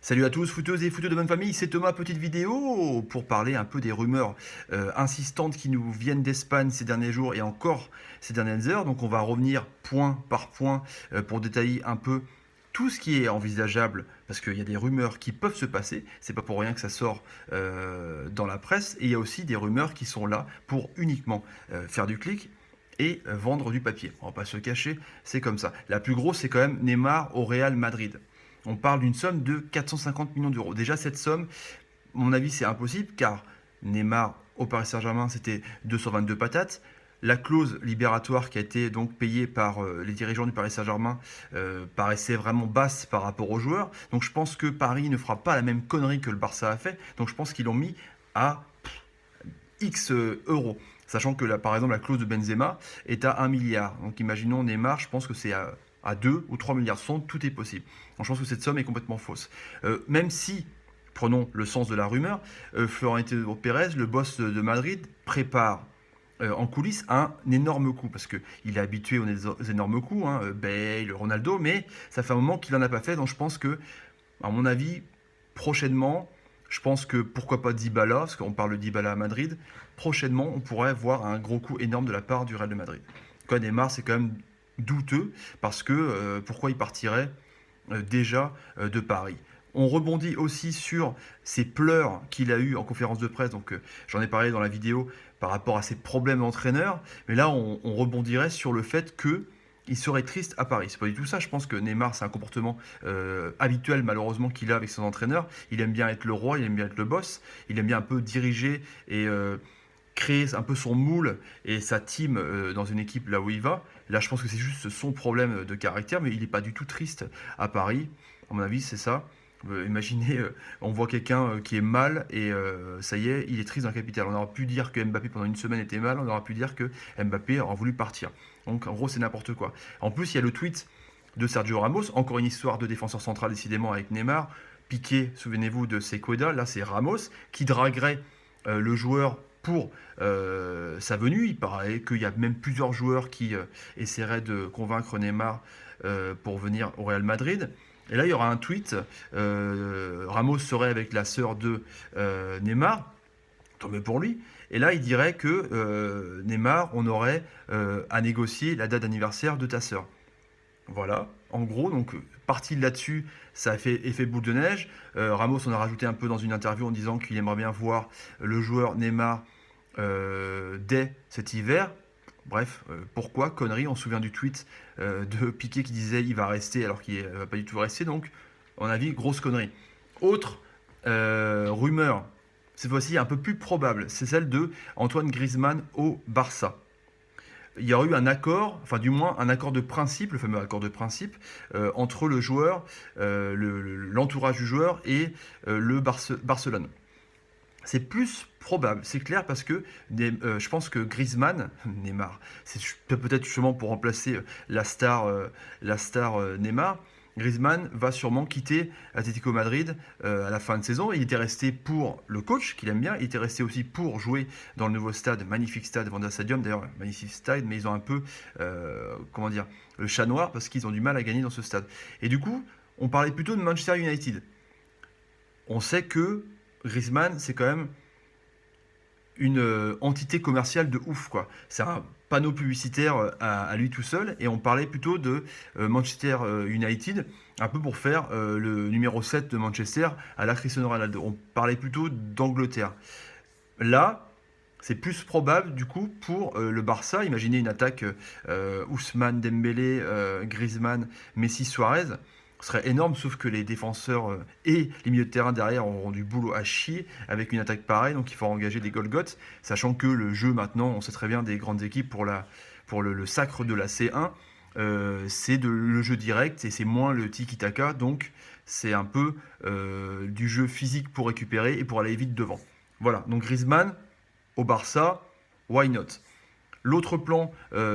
Salut à tous, footeuses et footeux de bonne famille, c'est Thomas, petite vidéo pour parler un peu des rumeurs insistantes qui nous viennent d'Espagne ces derniers jours et encore ces dernières heures. Donc on va revenir point par point pour détailler un peu tout ce qui est envisageable, parce qu'il y a des rumeurs qui peuvent se passer, c'est pas pour rien que ça sort dans la presse, et il y a aussi des rumeurs qui sont là pour uniquement faire du clic et vendre du papier. On va pas se cacher, c'est comme ça. La plus grosse, c'est quand même Neymar au Real Madrid. On parle d'une somme de 450 millions d'euros. Déjà, cette somme, à mon avis, c'est impossible car Neymar au Paris Saint-Germain, c'était 222 patates. La clause libératoire qui a été donc payée par les dirigeants du Paris Saint-Germain paraissait vraiment basse par rapport aux joueurs. Donc je pense que Paris ne fera pas la même connerie que le Barça a fait. Donc je pense qu'ils l'ont mis à X euros. Sachant que là, par exemple, la clause de Benzema est à 1 milliard. Donc imaginons Neymar, je pense que c'est à 2 ou 3 milliards. Tout est possible. Donc, je pense que cette somme est complètement fausse. Même si, prenons le sens de la rumeur, Florentino Pérez, le boss de Madrid, prépare en coulisses un énorme coup, parce qu'il est habitué aux énormes coups, hein, Bale, Ronaldo, mais ça fait un moment qu'il n'en a pas fait, donc je pense que, à mon avis, prochainement, je pense que pourquoi pas Dybala, parce qu'on parle de Dybala à Madrid, prochainement on pourrait voir un gros coup énorme de la part du Real de Madrid. Quand Neymar, c'est quand même douteux, parce que pourquoi il partirait déjà de Paris. On rebondit aussi sur ces pleurs qu'il a eu en conférence de presse, donc j'en ai parlé dans la vidéo par rapport à ses problèmes d'entraîneur, mais là on rebondirait sur le fait que il serait triste à Paris. C'est pas du tout ça. Je pense que Neymar, c'est un comportement habituel, malheureusement, qu'il a avec son entraîneur. Il aime bien être le roi, il aime bien être le boss. Il aime bien un peu diriger et créer un peu son moule et sa team dans une équipe là où il va. Là, je pense que c'est juste son problème de caractère, mais il n'est pas du tout triste à Paris. À mon avis, c'est ça. Imaginez, on voit quelqu'un qui est mal et ça y est, il est triste dans la capitale. On aura pu dire que Mbappé pendant une semaine était mal, on aura pu dire que Mbappé aura voulu partir. Donc en gros, c'est n'importe quoi. En plus, il y a le tweet de Sergio Ramos, encore une histoire de défenseur central décidément avec Neymar. Piqué, souvenez-vous de Sequeda, là c'est Ramos qui draguerait le joueur pour sa venue. Il paraît qu'il y a même plusieurs joueurs qui essaieraient de convaincre Neymar pour venir au Real Madrid. Et là, il y aura un tweet. Ramos serait avec la sœur de Neymar, tombé pour lui. Et là, il dirait que Neymar, on aurait à négocier la date d'anniversaire de ta sœur. Voilà, en gros, donc parti là-dessus, ça a fait effet boule de neige. Ramos en a rajouté un peu dans une interview en disant qu'il aimerait bien voir le joueur Neymar dès cet hiver. Bref, pourquoi connerie? On se souvient du tweet de Piqué qui disait il va rester alors qu'il ne va pas du tout rester. Donc, à mon avis, grosse connerie. Autre rumeur, cette fois-ci un peu plus probable, c'est celle de Antoine Griezmann au Barça. Il y aurait eu un accord, enfin du moins un accord de principe, le fameux accord de principe, entre le joueur, l'entourage du joueur et Barcelone. C'est plus probable, c'est clair, parce que je pense que Griezmann, Neymar, c'est peut-être justement pour remplacer la star Neymar. Griezmann va sûrement quitter Atlético Madrid à la fin de saison. Il était resté pour le coach, qu'il aime bien. Il était resté aussi pour jouer dans le nouveau stade, magnifique stade, Wanda Stadium. D'ailleurs, magnifique stade, mais ils ont un peu, comment dire, le chat noir parce qu'ils ont du mal à gagner dans ce stade. Et du coup, on parlait plutôt de Manchester United. On sait que Griezmann, c'est quand même une entité commerciale de ouf, quoi. C'est un panneau publicitaire à lui tout seul, et on parlait plutôt de Manchester United, un peu pour faire le numéro 7 de Manchester à la Cristiano Ronaldo. On parlait plutôt d'Angleterre. Là, c'est plus probable du coup pour le Barça. Imaginez une attaque Ousmane Dembélé, Griezmann, Messi, Suarez. Ce serait énorme, sauf que les défenseurs et les milieux de terrain derrière auront du boulot à chier avec une attaque pareille, donc il faut engager des Golgoth, sachant que le jeu maintenant, on sait très bien des grandes équipes pour le sacre de la C1, c'est le jeu direct et c'est moins le tiki-taka, donc c'est un peu du jeu physique pour récupérer et pour aller vite devant. Voilà, donc Griezmann au Barça, why not? L'autre plan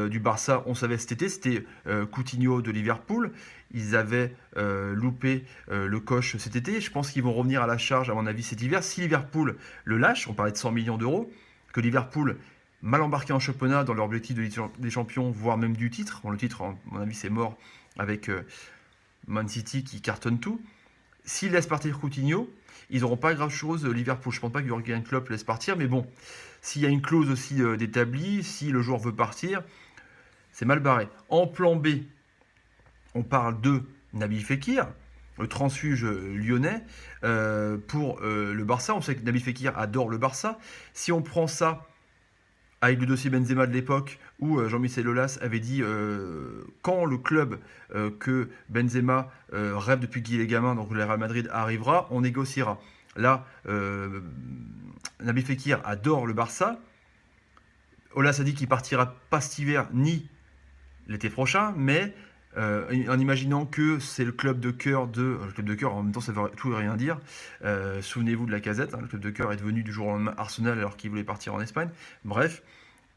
du Barça, on savait cet été, c'était Coutinho de Liverpool. Ils avaient loupé le coche cet été. Je pense qu'ils vont revenir à la charge, à mon avis, cet hiver. Si Liverpool le lâche, on parlait de 100 millions d'euros, que Liverpool, mal embarqué en championnat dans leur objectif de Ligue des Champions, voire même du titre, bon, le titre, à mon avis, c'est mort avec Man City qui cartonne tout. S'ils laissent partir Coutinho, ils n'auront pas grand-chose Liverpool. Je ne pense pas que Jürgen Klopp laisse partir, mais bon, s'il y a une clause aussi d'établie, si le joueur veut partir, c'est mal barré. En plan B, on parle de Nabil Fekir, le transfuge lyonnais, pour le Barça. On sait que Nabil Fekir adore le Barça. Si on prend ça avec le dossier Benzema de l'époque, où Jean-Michel Aulas avait dit quand le club que Benzema rêve depuis qu'il est gamin, donc le Real Madrid arrivera, on négociera. Là, Nabil Fekir adore le Barça. Aulas a dit qu'il partira pas cet hiver ni l'été prochain, mais en imaginant que c'est le club de cœur le club de cœur, en même temps ça veut tout et rien dire. Souvenez-vous de Lacazette, le club de cœur est devenu du jour au lendemain Arsenal alors qu'il voulait partir en Espagne. Bref,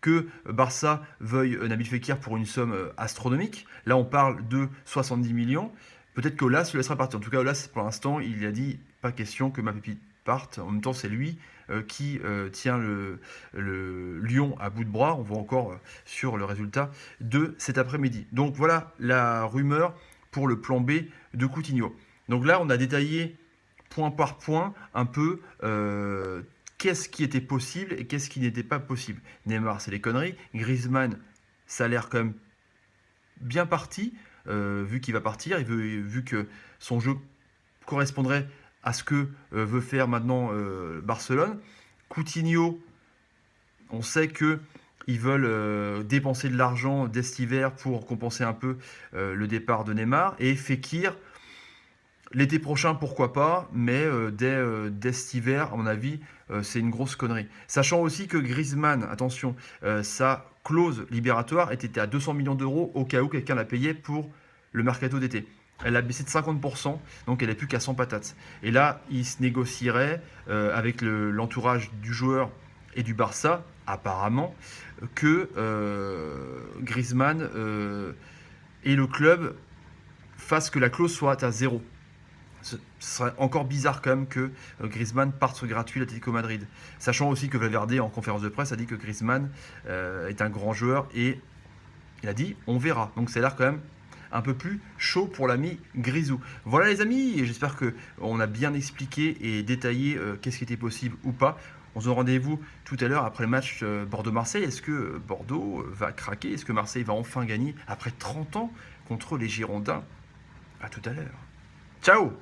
que Barça veuille Nabil Fekir pour une somme astronomique. Là on parle de 70 millions. Peut-être qu'Aulas le laissera partir. En tout cas, Aulas, pour l'instant, il a dit pas question que ma pépite parte. En même temps, c'est lui qui tient le Lyon à bout de bras. On voit encore sur le résultat de cet après-midi. Donc voilà la rumeur pour le plan B de Coutinho. Donc là, on a détaillé point par point un peu qu'est-ce qui était possible et qu'est-ce qui n'était pas possible. Neymar, c'est des conneries. Griezmann, ça a l'air quand même bien parti. Vu qu'il va partir, vu que son jeu correspondrait à ce que veut faire maintenant Barcelone. Coutinho, on sait qu'ils veulent dépenser de l'argent dès cet hiver pour compenser un peu le départ de Neymar. Et Fekir, l'été prochain, pourquoi pas, mais dès cet hiver, à mon avis, c'est une grosse connerie. Sachant aussi que Griezmann, attention, sa clause libératoire était à 200 millions d'euros au cas où quelqu'un la payait pour le mercato d'été. Elle a baissé de 50%, donc elle n'est plus qu'à 100 patates. Et là, il se négocierait avec l'entourage du joueur et du Barça, apparemment, que Griezmann et le club fassent que la clause soit à zéro. Ce serait encore bizarre quand même que Griezmann parte sur gratuit à l'Atlético Madrid. Sachant aussi que Valverde, en conférence de presse, a dit que Griezmann est un grand joueur et il a dit on verra. Donc c'est l'air quand même un peu plus chaud pour l'ami Grisou. Voilà les amis, et j'espère qu'on a bien expliqué et détaillé qu'est-ce qui était possible ou pas. On se donne rendez-vous tout à l'heure après le match Bordeaux-Marseille. Est-ce que Bordeaux va craquer? Est-ce que Marseille va enfin gagner après 30 ans contre les Girondins? À tout à l'heure. Ciao!